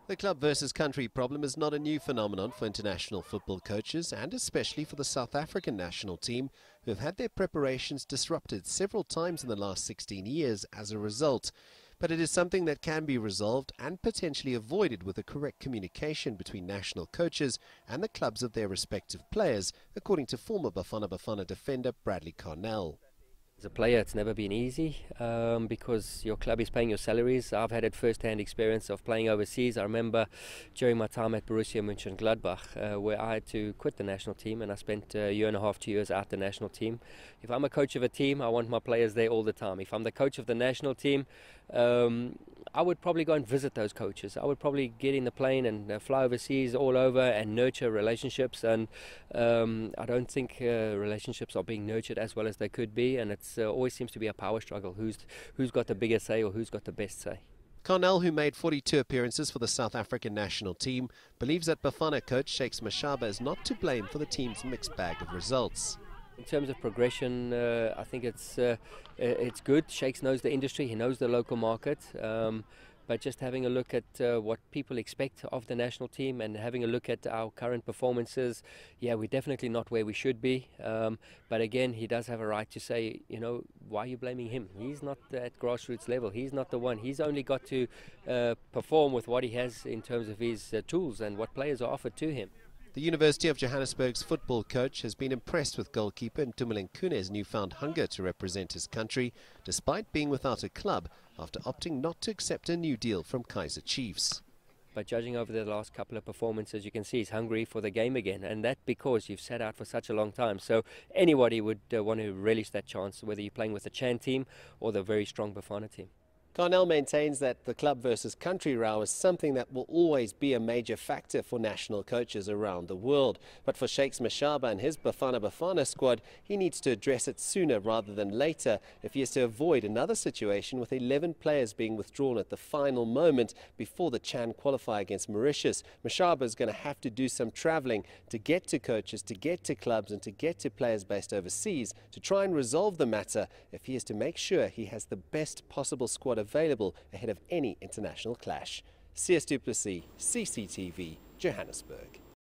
The club versus country problem is not a new phenomenon for international football coaches, and especially for the South African national team, who have had their preparations disrupted several times in the last 16 years as a result. But it is something that can be resolved and potentially avoided with the correct communication between national coaches and the clubs of their respective players, according to former Bafana defender Bradley Carnell. As a player, it's never been easy because your club is paying your salaries. I've had a first-hand experience of playing overseas. I remember during my time at Borussia Mönchengladbach where I had to quit the national team, and I spent a year and a half, 2 years out the national team. If I'm a coach of a team, I want my players there all the time. If I'm the coach of the national team, I would probably go and visit those coaches. I would probably get in the plane and fly overseas all over and nurture relationships, and I don't think relationships are being nurtured as well as they could be, and it's always seems to be a power struggle. Who's got the bigger say or who's got the best say? Carnell, who made 42 appearances for the South African national team, believes that Bafana coach Shakes Mashaba is not to blame for the team's mixed bag of results. In terms of progression, I think it's good. Shakes knows the industry, he knows the local market, but just having a look at what people expect of the national team and having a look at our current performances, yeah, we're definitely not where we should be. But again, he does have a right to say, you know, why are you blaming him? He's not at grassroots level. He's not the one. He's only got to perform with what he has in terms of his tools and what players are offered to him. The University of Johannesburg's football coach has been impressed with goalkeeper Ntumeleng Kune's newfound hunger to represent his country, despite being without a club after opting not to accept a new deal from Kaizer Chiefs. But judging over the last couple of performances, you can see he's hungry for the game again, and that because you've sat out for such a long time. So anybody would want to relish that chance, whether you're playing with the Chan team or the very strong Bafana team. Carnell maintains that the club versus country row is something that will always be a major factor for national coaches around the world. But for Shakes Mashaba and his Bafana squad, he needs to address it sooner rather than later if he is to avoid another situation with 11 players being withdrawn at the final moment before the Chan qualifier against Mauritius. Mashaba is going to have to do some travelling to get to coaches, to get to clubs and to get to players based overseas to try and resolve the matter if he is to make sure he has the best possible squad available ahead of any international clash. Sias, Plessis, CCTV, Johannesburg.